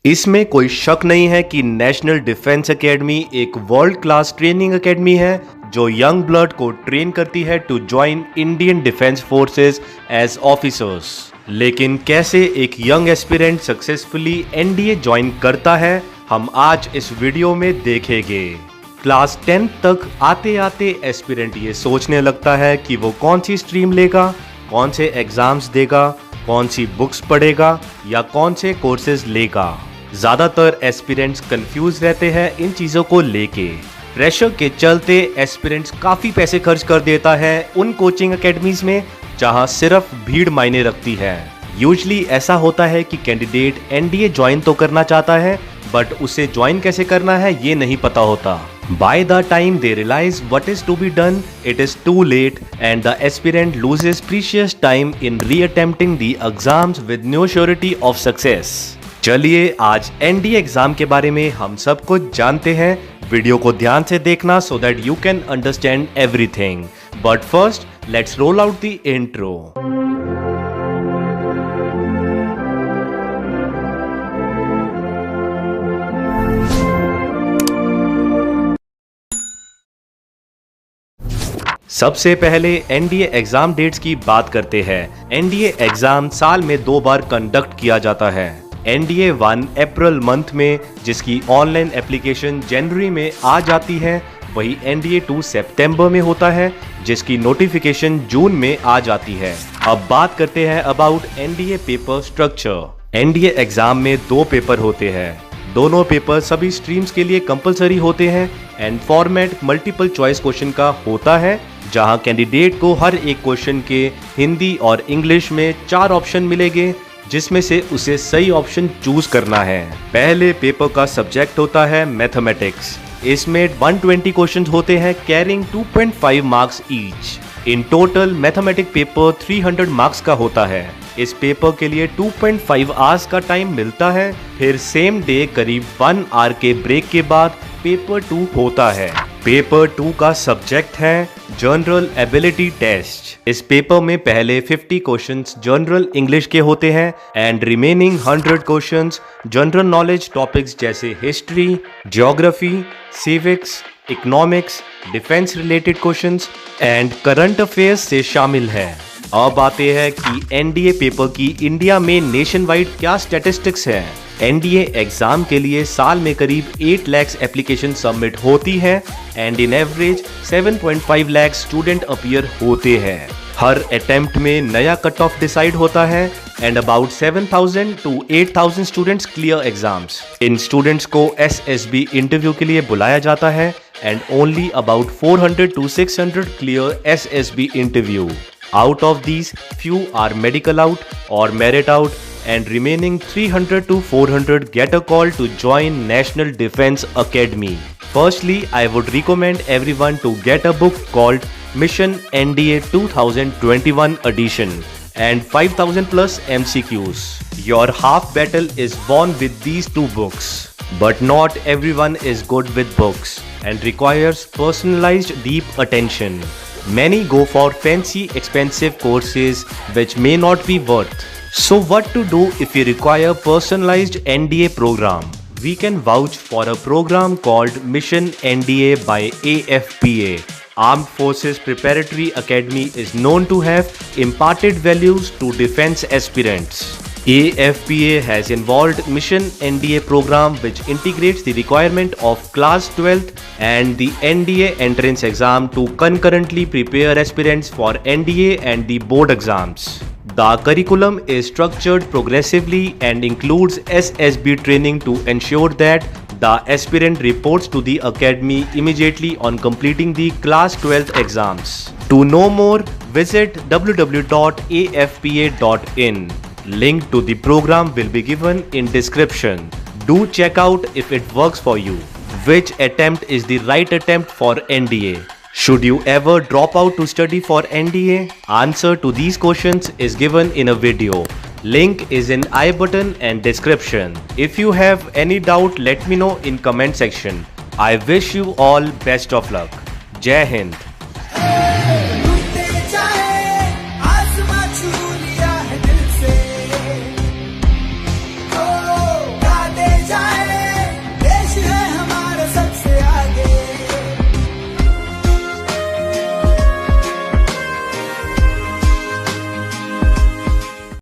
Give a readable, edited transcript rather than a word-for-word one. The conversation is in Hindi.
इसमें कोई शक नहीं है कि नेशनल डिफेंस एकेडमी एक वर्ल्ड क्लास ट्रेनिंग एकेडमी है जो यंग ब्लड को ट्रेन करती है to join Indian defence forces as officers. लेकिन कैसे एक young aspirant successfully NDA join करता है, हम आज इस वीडियो में देखेंगे। क्लास 10 तक आते आते एस्पिरेंट ये सोचने लगता है कि वो कौन सी स्ट्रीम लेगा, कौन से एग्जाम्स देगा, कौन सी बुक्स पढ़ेगा या कौन से कोर्सेज लेगा। ज़्यादातर एस्पिरेंट्स कंफ्यूज रहते हैं इन चीज़ों को लेके। प्रेशर के चलते एस्पिरेंट्स काफ़ी पैसे खर्च कर देता है उन कोचिंग एकेडमीज में जहां सिर्फ भीड़ मायने रखती है। यूजली ऐसा होता है कि कैंडिडेट एनडीए ज्वाइन तो करना चाहता है बट उसे ज्वाइन कैसे करना है ये नहीं पता होता। By the time they realize what is to be done, it is too late and the aspirant loses precious time in reattempting the exams with no surety of success। चलिए आज एनडीए एग्जाम के बारे में हम सब कुछ जानते हैं। वीडियो को ध्यान से देखना so that you can understand everything। But first, let's roll out the intro। सबसे पहले एनडीए एग्जाम डेट्स की बात करते हैं। एनडीए एग्जाम साल में 2 बार कंडक्ट किया जाता है। एनडीए 1 अप्रैल मंथ में जिसकी ऑनलाइन एप्लीकेशन जनवरी में आ जाती है, वही एनडीए 2 सितंबर में होता है जिसकी नोटिफिकेशन जून में आ जाती है। अब बात करते हैं about NDA paper structure. NDA exam में 2 पेपर होते हैं। दोनों पेपर सभी स्ट्रीम्स के लिए कंपलसरी होते हैं and format multiple choice question का होता है जहां कैंडिडेट को हर एक क्वेश्चन के हिंदी और इंग्लिश में 4 ऑप्शन मिलेंगे जिसमें से उसे सही ऑप्शन चूज करना है। पहले पेपर का सब्जेक्ट होता है मैथमेटिक्स। इसमें 120 क्वेश्चंस होते हैं carrying 2.5 marks each. In total mathematics paper 300 marks का होता है। इस पेपर के लिए 2.5 आवर्स का टाइम मिलता है। फिर सेम डे करीब 1 आवर के ब्रेक के बाद पेपर 2 होता है। पेपर 2 का सब्जेक्ट है जनरल एबिलिटी टेस्ट। इस पेपर में पहले 50 क्वेश्चंस जनरल इंग्लिश के होते हैं and remaining 100 questions general knowledge topics जैसे history, geography, civics, economics, defence related questions and current affairs से शामिल है। अब आते हैं कि एनडीए पेपर की इंडिया में नेशन वाइड क्या स्टैटिस्टिक्स है। एनडीए एग्जाम के लिए साल में करीब 8 लाख एप्लीकेशन सबमिट होती है and in average 7.5 lakh student appear होते हैं। हर अटेम्प्ट में नया कट ऑफ डिसाइड होता है and about 7,000 to 8,000 students clear exams. In students को एसएसबी इंटरव्यू के लिए बुलाया जाता है and only about 400 to 600 clear SSB interview. Out of these, few are medical out or merit out and remaining 300 to 400 get a call to join National Defense Academy. Firstly, I would recommend everyone to get a book called Mission NDA 2021 edition and 5,000 plus MCQs. Your half battle is won with these 2 books. But not everyone is good with books and requires personalized deep attention. Many go for fancy expensive courses which may not be worth. So what to do if you require personalized NDA program? We can vouch for a program called Mission NDA by AFPA. Armed Forces Preparatory Academy is known to have imparted values to defense aspirants. AFPA has involved Mission NDA program which integrates the requirement of class 12th and the NDA entrance exam to concurrently prepare aspirants for NDA and the board exams. The curriculum is structured progressively and includes SSB training to ensure that the aspirant reports to the academy immediately on completing the class 12th exams. To know more, visit www.afpa.in. Link to the program will be given in description. Do check out if it works for you. Which attempt is the right attempt for NDA? Should you ever drop out to study for NDA? Answer to these questions is given in a video. Link is in I button and description. If you have any doubt, let me know in comment section. I wish you all best of luck. Jai Hind.